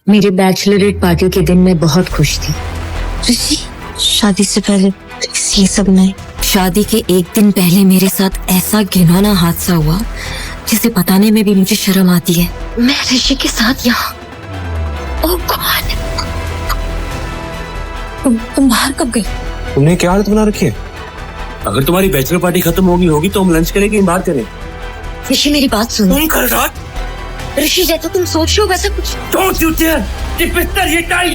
मेरी Bachelorette party के दिन मैं बहुत खुश थी। ऋषि, शादी से पहले ये सब नहीं। शादी के एक दिन पहले मेरे साथ ऐसा घिनौना हादसा हुआ जिसे बताने में भी मुझे शर्म आती है। मैं ऋषि के साथ यहाँ। ओह गॉड, तुम बाहर कब गई? तुमने क्या हालत बना रखी है? अगर तुम्हारी बैचलर पार्टी खत्म होगी तो हम लंच करेंगे, बात करें। ऋषि मेरी बात सुनो। तुम कर रहा ऋषि जैसा तुम सोच रहे हो वैसा कुछ। Don't you dare! ये बिस्तर, ये टाई,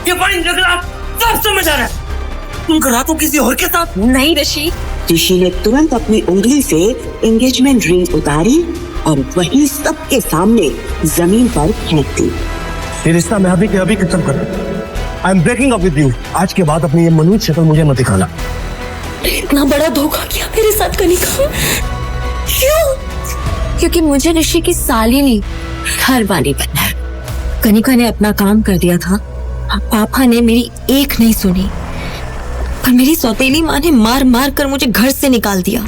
ये वाइन रगड़ा, सब समझ आ रहा है। तुम कर रहा तो किसी और के साथ। नहीं ऋषि। ऋषि ने तुरंत अपनी उंगली से एंगेजमेंट रिंग उतारी और वहीं सबके सामने जमीन पर फेंक दी। ये रिश्ता मैं अभी के अभी खत्म कर रहा हूँ। I am breaking up with you. आज के बाद अपनी ये मनहूस शक्ल मुझे मत दिखाना। इतना बड़ा धोखा किया मेरे साथ कनिका। क्यों? क्योंकि मुझे ऋषि की साली नहीं, घर वाली बनना है। कनिका ने अपना काम कर दिया था। पापा ने मेरी एक नहीं सुनी, पर मेरी सौतेली माँ ने मार मार कर मुझे घर से निकाल दिया।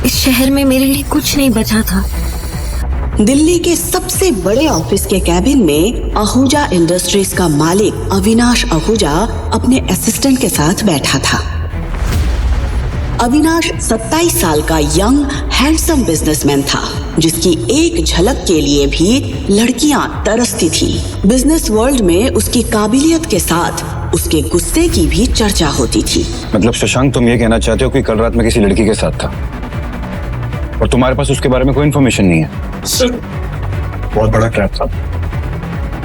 इस शहर में मेरे लिए कुछ नहीं बचा था। दिल्ली के सबसे बड़े ऑफिस के कैबिन में आहूजा इंडस्ट्रीज का मालिक अविनाश आहूजा अपने असिस्टेंट के साथ बैठा था। अविनाश 27 साल का यंग हैंडसम बिजनेसमैन था, जिसकी एक झलक के लिए भी लड़कियां तरसती थी। बिजनेस वर्ल्ड में उसकी काबिलियत के साथ उसके गुस्से की भी चर्चा होती थी। मतलब शशांक, तुम ये कहना चाहते हो कि कल रात में किसी लड़की के साथ था और तुम्हारे पास उसके बारे में कोई इन्फॉर्मेशन नहीं है? बहुत बड़ा ट्रैप था।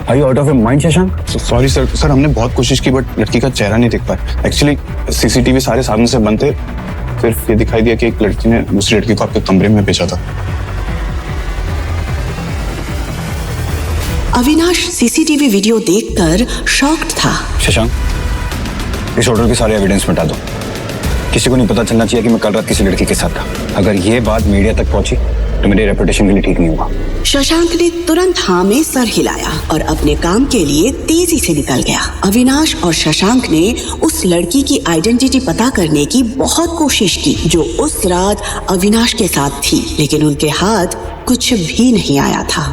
Are you out of your mind, Shashank? Sorry sir, हमने बहुत कोशिश की बट लड़की का चेहरा नहीं दिख पाया। एक्चुअली सीसीटीवी सारे सामने से बंद थे, सिर्फ ये दिखाई दिया कि एक लड़की ने दूसरी लड़की को आपके कमरे में भेजा था। अविनाश सीसीटीवी वीडियो देखकर शॉक्ड था। शशांक, इस ऑर्डर के सारे एविडेंस मिटा दो। किसी को नहीं पता चलना चाहिए कि मैं कल रात किसी लड़की के साथ था। अगर ये बात मीडिया तक पहुंची तो मेरी रेपुटेशन के लिए ठीक नहीं होगा। शशांक ने तुरंत हाँ में सर हिलाया और अपने काम के लिए तेजी से निकल गया। अविनाश और शशांक ने उस लड़की की आइडेंटिटी पता करने की बहुत कोशिश की जो उस रात अविनाश के साथ थी, लेकिन उनके हाथ कुछ भी नहीं आया था।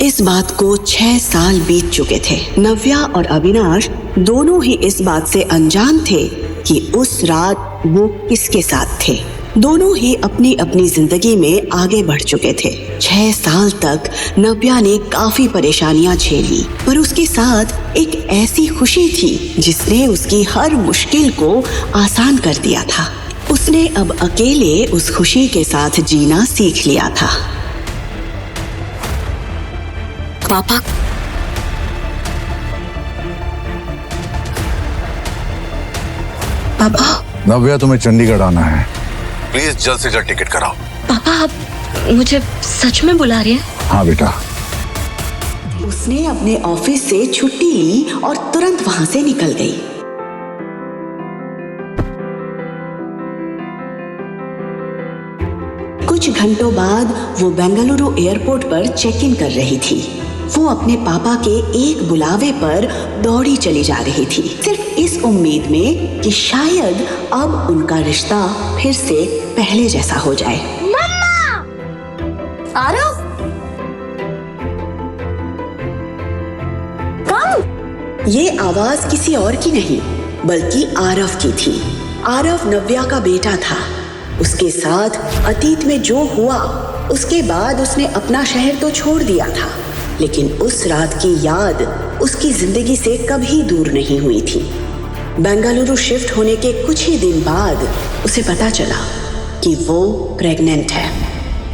इस बात को 6 साल बीत चुके थे। नव्या और अविनाश दोनों ही इस बात से अनजान थे कि उस रात वो किसके साथ थे। दोनों ही अपनी अपनी जिंदगी में आगे बढ़ चुके थे। 6 साल तक नव्या ने काफी परेशानियां झेली, पर उसके साथ एक ऐसी खुशी थी जिसने उसकी हर मुश्किल को आसान कर दिया था। उसने अब अकेले उस खुशी के साथ जीना सीख लिया था। पापा, पापा, नव्या, तुम्हें चंडीगढ़ आना है। प्लीज जल्द से जल्द टिकट कराओ। पापा आप मुझे सच में बुला रहे हैं? हाँ बेटा। उसने अपने ऑफिस से छुट्टी ली और तुरंत वहां से निकल गई। कुछ घंटों बाद वो बेंगलुरु एयरपोर्ट पर चेक इन कर रही थी। वो अपने पापा के एक बुलावे पर दौड़ी चली जा रही थी, सिर्फ इस उम्मीद में कि शायद अब उनका रिश्ता फिर से पहले जैसा हो जाए। मम्मा! आरव! कम! ये आवाज किसी और की नहीं बल्कि आरव की थी। आरव नव्या का बेटा था। उसके साथ अतीत में जो हुआ उसके बाद उसने अपना शहर तो छोड़ दिया था, लेकिन उस रात की याद उसकी जिंदगी से कभी दूर नहीं हुई थी। बेंगलुरु शिफ्ट होने के कुछ ही दिन बाद उसे पता चला कि वो प्रेग्नेंट है।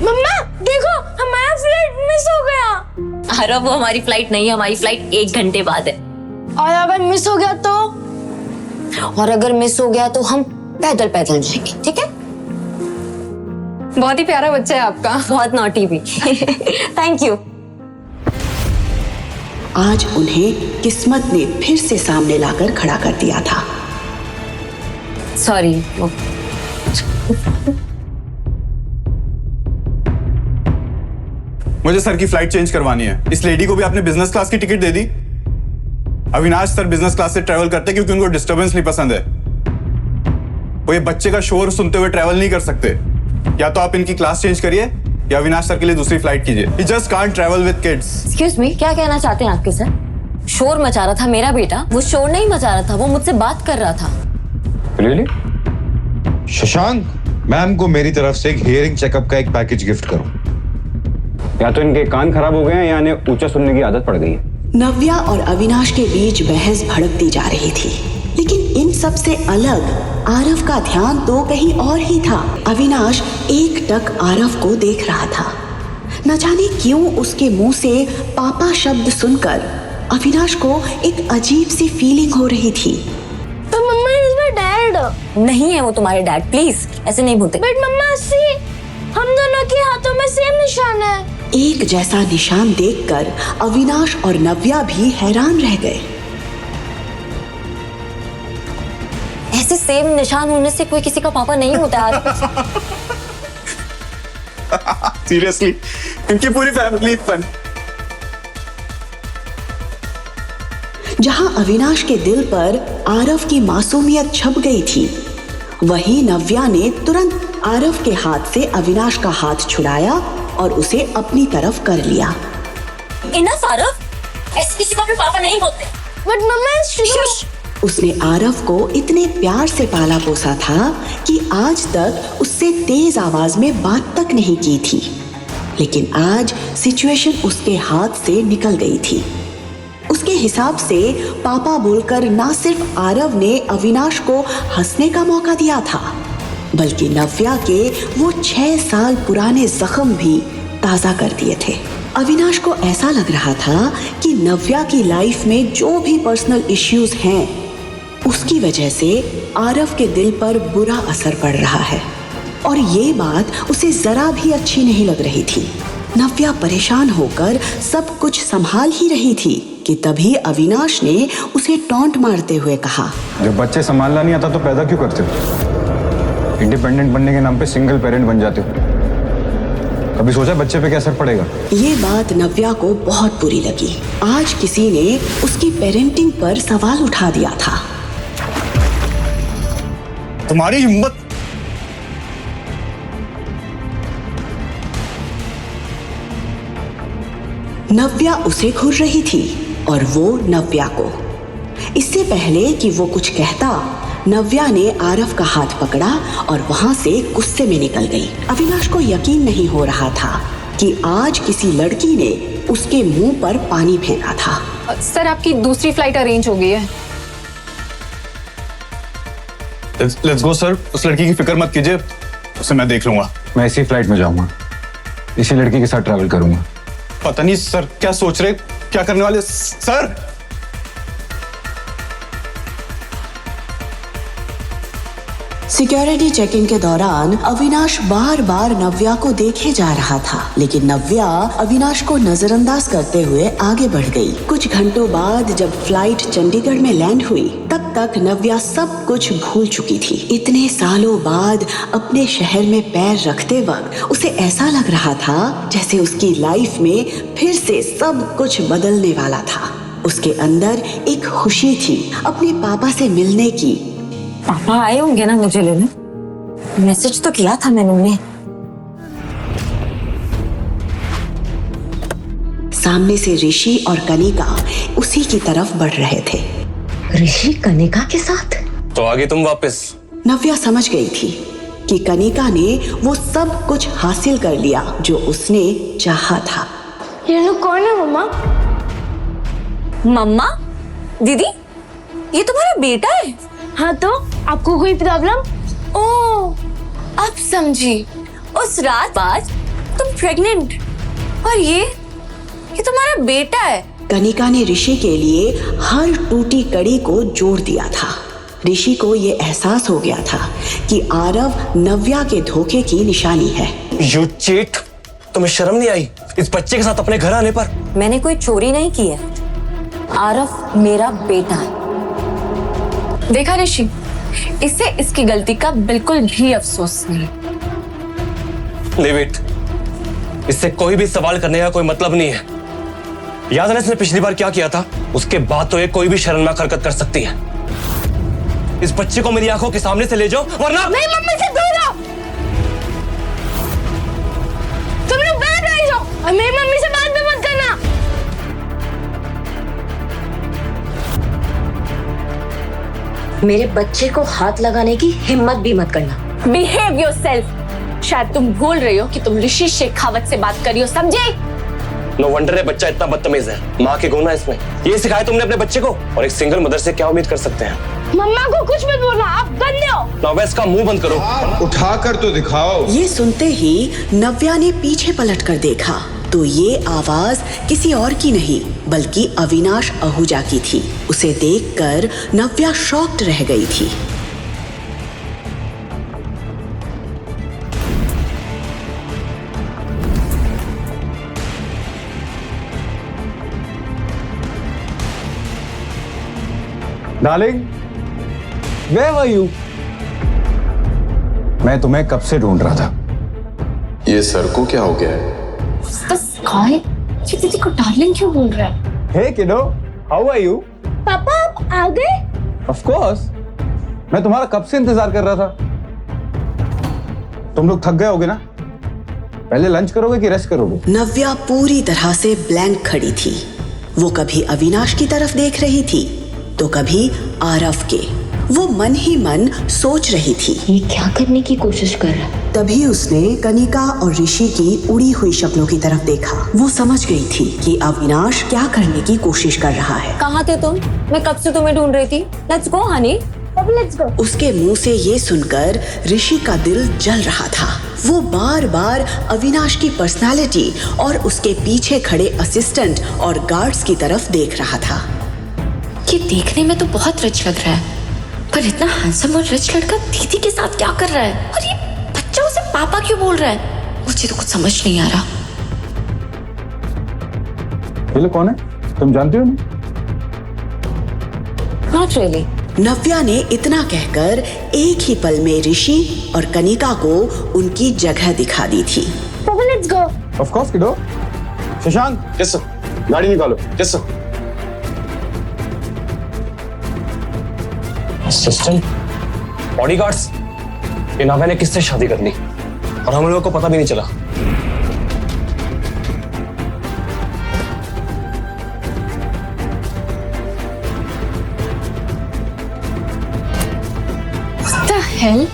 मम्मा देखो, हमारा फ्लाइट मिस हो गया। आरव, वो हमारी फ्लाइट नहीं है, हमारी फ्लाइट 1 घंटे बाद है। और अगर मिस हो गया तो? और अगर मिस हो गया तो हम पैदल पैदल जाएंगे, ठीक है? बहुत ही प्यारा बच्चा है आपका। बहुत नॉटी भी। Thank you. आज उन्हें किस्मत ने फिर से सामने लाकर खड़ा कर दिया था। सॉरी। मुझे सर की फ्लाइट चेंज करवानी है। इस लेडी को भी आपने बिजनेस क्लास की टिकट दे दी। अविनाश सर बिजनेस क्लास से ट्रैवल करते क्योंकि उनको डिस्टर्बेंस नहीं पसंद है। वो ये बच्चे का शोर सुनते हुए ट्रैवल नहीं कर सकते। या तो आप इनकी क्लास चेंज करिए या अविनाश सर के लिए दूसरी फ्लाइट कीजिए। He just can't travel with kids. Excuse me, क्या कहना चाहते हैं आपके सर? शोर मचा रहा था मेरा बेटा, वो शोर नहीं मचा रहा था, वो मुझसे बात कर रहा था। रियली? शशांक, मैम को मेरी तरफ से एक हियरिंग चेकअप का एक पैकेज गिफ्ट करो। या तो इनके कान खराब हो गए हैं या इन्हें ऊंचा सुनने की आदत पड़ गई है। नव्या और अविनाश के बीच बहस भड़कती जा रही थी, लेकिन इन सब से अलग आरव का ध्यान तो कहीं और ही था। अविनाश एकटक आरव को देख रहा था। न जाने क्यों उसके मुंह से पापा शब्द सुनकर अविनाश को एक अजीब सी फीलिंग हो रही थी। पर मम्मा इज माय डैड। नहीं है वो तुम्हारे डैड, प्लीज ऐसे नहीं बोलते। बट मम्मा सी, हम दोनों के हाथों में सेम निशान है। एक जैसा निशान देखकर अविनाश और नव्या भी हैरान रह गए। ऐसे सेम निशान होने से कोई किसी का पापा नहीं होता यार। सीरियसली, इनकी पूरी फैमिली फन। जहां अविनाश के दिल पर आरव की मासूमियत छप गई थी, वहीं नव्या ने तुरंत आरव के हाथ से अविनाश का हाथ छुड़ाया और उसे अपनी तरफ कर लिया। इनफ आरव, ऐसे किसी का भी पापा नहीं होते। बट मम्मा इज ट्रू। उसने आरव को इतने प्यार से पाला पोसा था कि आज तक उससे तेज आवाज में बात तक नहीं की थी, लेकिन आज सिचुएशन उसके हाथ से निकल गई थी। उसके हिसाब से पापा बोलकर ना सिर्फ आरव ने अविनाश को हंसने का मौका दिया था, बल्कि नव्या के वो 6 साल पुराने जख्म भी ताजा कर दिए थे। अविनाश को ऐसा लग रहा था कि नव्या की लाइफ में जो भी पर्सनल इश्यूज हैं, उसकी वजह से आरव के दिल पर बुरा असर पड़ रहा है, और ये बात उसे जरा भी अच्छी नहीं लग रही थी। नव्या परेशान होकर सब कुछ संभाल ही रही थी कि तभी अविनाश ने उसे टॉन्ट मारते हुए कहा, जब बच्चे संभालना नहीं आता तो पैदा क्यों करते हो? इंडिपेंडेंट बनने के नाम पे सिंगल पेरेंट बन जाते हो। कभी सोचा बच्चे पे क्या असर पड़ेगा? ये बात नव्या को बहुत बुरी लगी। आज किसी ने उसकी पेरेंटिंग पर सवाल उठा दिया था। तुम्हारी हिम्मत! नव्या उसे घूर रही थी और वो नव्या को। इससे पहले कि वो कुछ कहता, नव्या ने आरव का हाथ पकड़ा और वहां से गुस्से में निकल गई। अविनाश को यकीन नहीं हो रहा था कि आज किसी लड़की ने उसके मुंह पर पानी फेंका था। सर, आपकी दूसरी फ्लाइट अरेंज हो गई है। Let's go sir. उस लड़की की फिक्र मत कीजिए, उसे मैं देख लूंगा। मैं इसी फ्लाइट में जाऊंगा, इसी लड़की के साथ ट्रैवल करूंगा। पता नहीं सर क्या सोच रहे, क्या करने वाले सर। सिक्योरिटी चेकिंग के दौरान अविनाश बार बार नव्या को देखे जा रहा था, लेकिन नव्या अविनाश को नजरअंदाज करते हुए आगे बढ़ गई। कुछ घंटों बाद जब फ्लाइट चंडीगढ़ में लैंड हुई, तब तक नव्या सब कुछ भूल चुकी थी। इतने सालों बाद अपने शहर में पैर रखते वक्त उसे ऐसा लग रहा था जैसे उसकी लाइफ में फिर से सब कुछ बदलने वाला था। उसके अंदर एक खुशी थी अपने पापा से मिलने की। पापा आए होंगे ना मुझे लेने, मैसेज तो किया था मैंने उन्हें। सामने से ऋषि और कनिका उसी की तरफ बढ़ रहे थे। ऋषि कनिका के साथ? तो आगे तुम वापस। नव्या समझ गई थी कि कनिका ने वो सब कुछ हासिल कर लिया जो उसने चाहा था। ये लोग कौन है मम्मा? मम्मा? दीदी, ये तुम्हारा बेटा है? हाँ, तो आपको कोई प्रॉब्लम? ओह, अब समझी। उस रात बाद तुम प्रेग्नेंट, और ये तुम्हारा बेटा है। कनिका ने ऋषि के लिए हर टूटी कड़ी को जोड़ दिया था। ऋषि को ये एहसास हो गया था कि आरव नव्या के धोखे की निशानी है। You cheat! तुम्हें शर्म नहीं आई इस बच्चे के साथ अपने घर आने पर? मैंने कोई चोरी नहीं की है, आरव मेरा बेटा है। देखा ऋषि, इसे इसकी गलती का बिल्कुल भी अफसोस नहीं। नहीं वेट, इससे कोई भी सवाल करने का कोई मतलब नहीं है। याद है ना इसने पिछली बार क्या किया था? उसके बाद तो ये कोई भी शर्मनाक हरकत कर सकती है। इस बच्चे को मेरी आंखों के सामने से ले जाओ, वरना नहीं, मम्मी से दूर रहो। तुम लोग बाहर रह जाओ और मेरी मम्मी से बात भी मत करना। मेरे बच्चे को हाथ लगाने की हिम्मत भी मत करना। Behave yourself. शायद तुम भूल रही हो कि तुम ऋषि शेखावत से बात कर रही हो, समझे? नो वंडर है बच्चा इतना बदतमीज है। माँ के गुण है इसमें। ये सिखाया तुमने अपने बच्चे को? और एक सिंगल मदर से क्या उम्मीद कर सकते हैं? मम्मा को कुछ मत बोलना, आप गंदे हो। नव्या इसका मुंह बंद करो। उठा कर तो दिखाओ। ये सुनते ही नव्या ने पीछे पलट कर देखा तो ये आवाज किसी और की नहीं बल्कि अविनाश आहूजा की थी। उसे देखकर नव्या शॉक्ड रह गई थी। Darling, where were you? मैं तुम्हें कब से ढूंढ रहा था। ये सर को क्या हो गया है? ये दीदी को डार्लिंग क्यों बोल रहा है? Hey kiddo, how are you? पापा आप आ गए? Of course. मैं तुम्हारा कब से इंतजार कर रहा था। तुम लोग थक गए होगे ना? पहले लंच करोगे कि रेस्ट करोगे? नव्या पूरी तरह से ब्लैंक खड़ी थी। वो कभी अविनाश की तरफ देख रही थी तो कभी आरव के। वो मन ही मन सोच रही थी ये क्या करने की कोशिश कर रहा है। तभी उसने कनिका और ऋषि की उड़ी हुई शक्लों की तरफ देखा। वो समझ गई थी कि अविनाश क्या करने की कोशिश कर रहा है। कहाँ थे तुम? मैं कब से तुम्हें ढूंढ रही थी। Let's go Honey. अब लेट्स गो। उसके मुंह से ये सुनकर ऋषि का दिल जल रहा था। वो बार बार अविनाश की पर्सनालिटी और उसके पीछे खड़े असिस्टेंट और गार्ड्स की तरफ देख रहा था। ये देखने में तो बहुत रिच लग रहा है, पर इतना हैंडसम और रिच लड़का दीदी के साथ क्या कर रहा है? और ये बच्चा उसे पापा क्यों बोल रहा है? मुझे तो कुछ समझ नहीं आ रहा। ये लोग कौन है? तुम जानती हो? Not really. नव्या ने इतना कहकर एक ही पल में ऋषि और कनिका को उनकी जगह दिखा दी थी। पापा let's go. Of course kiddo. Shashank, yes sir. गाड़ी निकालो। Yes sir. असिस्टेंट, बॉडीगार्ड्स, ये नव्या ने किससे शादी कर ली और हम लोगों को पता भी नहीं चला। What the hell?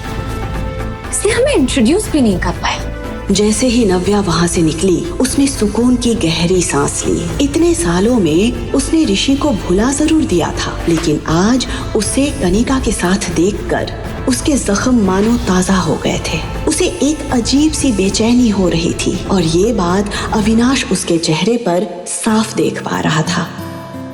इसने हमें इंट्रोड्यूस भी नहीं कर पाया। जैसे ही नव्या वहां से निकली उसने सुकून की गहरी सांस ली। इतने सालों में उसने ऋषि को भुला जरूर दिया था, लेकिन आज उसे कनिका के साथ देखकर उसके जख्म मानो ताजा हो गए थे। उसे एक अजीब सी बेचैनी हो रही थी और ये बात अविनाश उसके चेहरे पर साफ देख पा रहा था।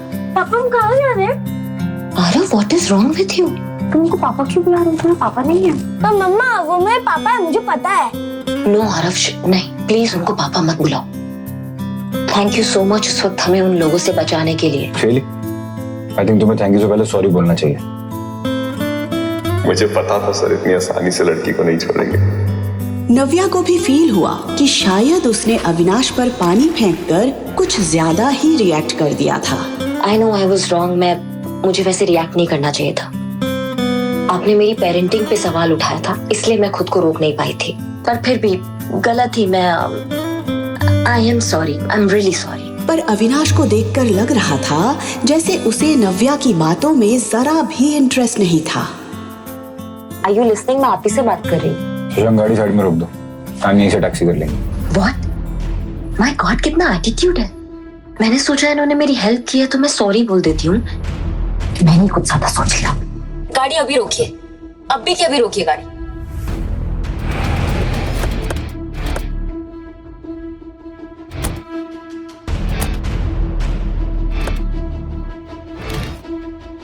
पापा हम कहाँ जा रहे हैं? Aarav, what is wrong with you? तुमको पापा क्यों बुला रहे हो? तुम्हारा पापा नहीं है। पर मम्मा वो मेरे पापा है, मुझे पता है। नो आरव, नहीं, प्लीज उनको पापा मत बुलाओ। थैंक यू सो मच उस वक्त हमें उन लोगों से बचाने के लिए। शैली, आई थिंक तुम्हें थैंक यू से पहले सॉरी बोलना चाहिए। मुझे पता था सर इतनी आसानी से लड़की को नहीं छोड़ेंगे। नव्या को भी फील हुआ कि शायद उसने अविनाश पर पानी फेंककर कुछ ज्यादा ही रिएक्ट कर दिया था। I know I was wrong. मुझे वैसे रिएक्ट नहीं करना चाहिए था। आपने मेरी पेरेंटिंग पे सवाल उठाया था, इसलिए मैं खुद को रोक नहीं पाई थी। पर फिर भी गलत थी मैं। I am sorry, I am really sorry. पर अविनाश को देखकर लग रहा था जैसे उसे नव्या की बातों में जरा भी इंटरेस्ट नहीं था। Are you listening? मैं आप ही से बात कर रही हूँ। शशांक, गाड़ी साइड में रोक दो, हम यहीं से टैक्सी कर लेंगे। व्हाट? माय गॉड, कितना एटीट्यूड है। मैंने सोचा इन्होंने मेरी हेल्प की है तो मैं सॉरी बोल देती हूँ। मैंने कुछ ज्यादा सोच लिया। गाड़ी अभी रोकिए, अभी की अभी रोकिए गाड़ी।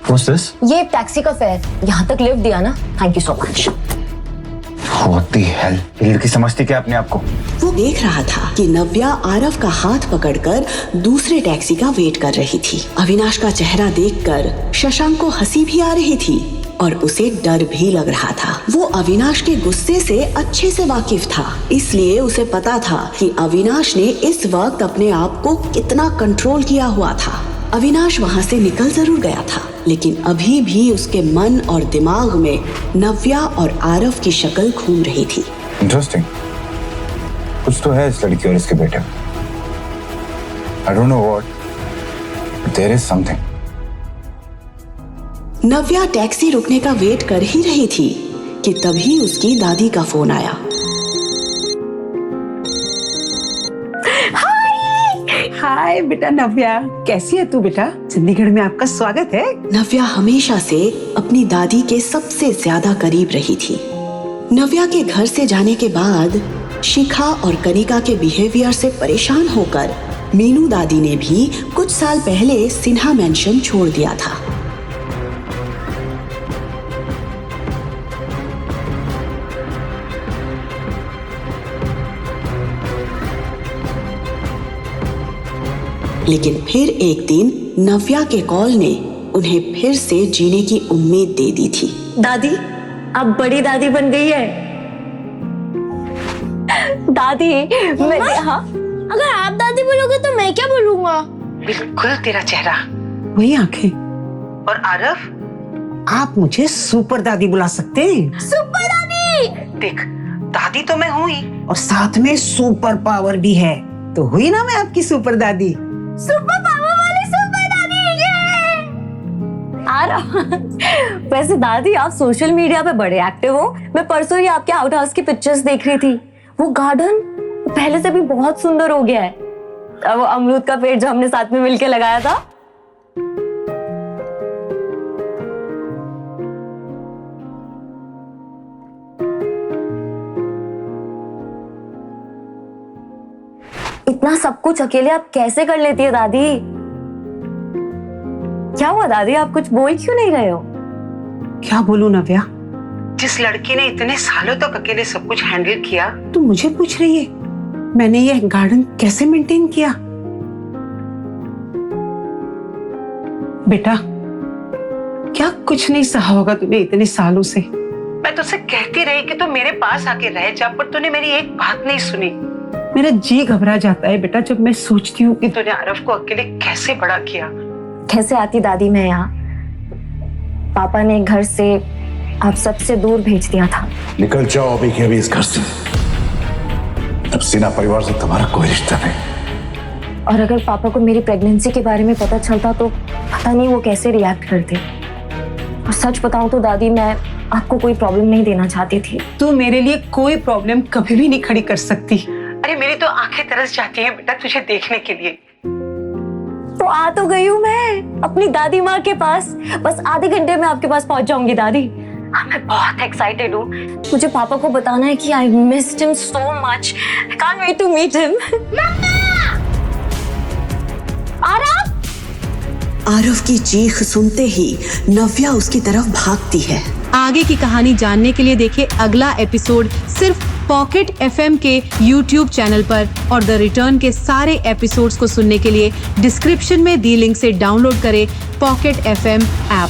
What's this? ये टैक्सी का फेयर, यहाँ तक लिफ्ट दिया ना, thank you so much. What the hell? ये लड़की समझती क्या अपने आप को? वो देख रहा था कि नव्या आरव का हाथ पकड़कर दूसरे टैक्सी का वेट कर रही थी। अविनाश का चेहरा देखकर शशांक को हंसी भी आ रही थी और उसे डर भी लग रहा था। वो अविनाश के गुस्से से अच्छे से वाकिफ था, इसलिए उसे पता था कि अविनाश ने इस वक्त अपने आप को कितना कंट्रोल किया हुआ था। अविनाश वहां से निकल जरूर गया था, लेकिन अभी भी उसके मन और दिमाग में नव्या और आरव की शक्ल घूम रही थी। इंटरेस्टिंग, कुछ तो है इस लड़की और इसके बेटे। I don't know what, but there is something. Navya taxi रुकने का वेट कर ही रही थी कि तभी उसकी दादी का फोन आया। हाय बेटा नव्या, कैसी है तू बेटा? चंडीगढ़ में आपका स्वागत है। नव्या हमेशा से अपनी दादी के सबसे ज्यादा करीब रही थी। नव्या के घर से जाने के बाद शिखा और कनिका के बिहेवियर से परेशान होकर मीनू दादी ने भी कुछ साल पहले सिन्हा मैंशन छोड़ दिया था। लेकिन फिर एक दिन नव्या के कॉल ने उन्हें फिर से जीने की उम्मीद दे दी थी। दादी, अब बड़ी दादी बन गई है। दादी, मैं हाँ, अगर आप दादी बोलोगे तो मैं क्या बोलूंगा? बिल्कुल तेरा चेहरा, वही आंखें। और आरव, आप मुझे सुपर दादी बुला सकते हैं। सुपर दादी! देख, दादी तो मैं हुई और साथ में सुपर पावर भी है, तो हुई ना मैं आपकी सुपर दादी। सुपर पावर वाली सुपर दादी ये! वैसे दादी, आप सोशल मीडिया पे बड़े एक्टिव हो। मैं परसों ही आपके आउट हाउस की पिक्चर्स देख रही थी। वो गार्डन पहले से भी बहुत सुंदर हो गया है। वो अमरूद का पेड़ जो हमने साथ में मिलकर लगाया था। इतना सब कुछ अकेले आप कैसे कर लेती है दादी? क्या हुआ दादी, आप कुछ बोल क्यों नहीं रहे हो? क्या बोलूं नव्या, जिस लड़की ने इतने सालों तक अकेले सब कुछ हैंडल किया, तू मुझे पूछ रही है मैंने ये गार्डन कैसे मेंटेन किया? बेटा, क्या कुछ नहीं सहा होगा तूने इतने सालों से। मैं तुझसे कहती रही कि तू मेरे पास आके रह जा, पर तूने मेरी एक बात नहीं सुनी। मेरा जी घबरा जाता है बेटा जब मैं सोचती हूँ कि तूने आरव को अकेले कैसे बड़ा किया। कैसे आती दादी मैं यहाँ? पापा ने घर से आप सबसे दूर भेज दिया था। निकल जाओ अभी के अभी इस घर से। अब सिन्हा परिवार से तुम्हारा कोई रिश्ता नहीं। और अगर पापा को मेरी प्रेगनेंसी के बारे में पता चलता तो पता नहीं वो कैसे रिएक्ट करते। और सच बताऊं तो दादी, मैं आपको कोई प्रॉब्लम नहीं देना चाहती थी। तू मेरे लिए कोई प्रॉब्लम कभी भी नहीं खड़ी कर सकती। अरे मेरी तो आंखें तरस जाती हैं बेटा तुझे देखने के लिए। तो आ तो गई हूँ मैं अपनी दादी माँ के पास। बस आधे घंटे में आपके पास पहुंच जाऊंगी दादी। मैं बहुत एक्साइटेड हूँ। मुझे पापा को बताना है कि I missed him so much. I can't wait to meet him. Aarav की चीख सुनते ही नव्या उसकी तरफ भागती है। आगे की कहानी जानने के लिए देखिए अगला एपिसोड सिर्फ पॉकेट FM के YouTube चैनल पर, और द रिटर्न के सारे एपिसोड्स को सुनने के लिए डिस्क्रिप्शन में दी लिंक से डाउनलोड करें पॉकेट FM ऐप।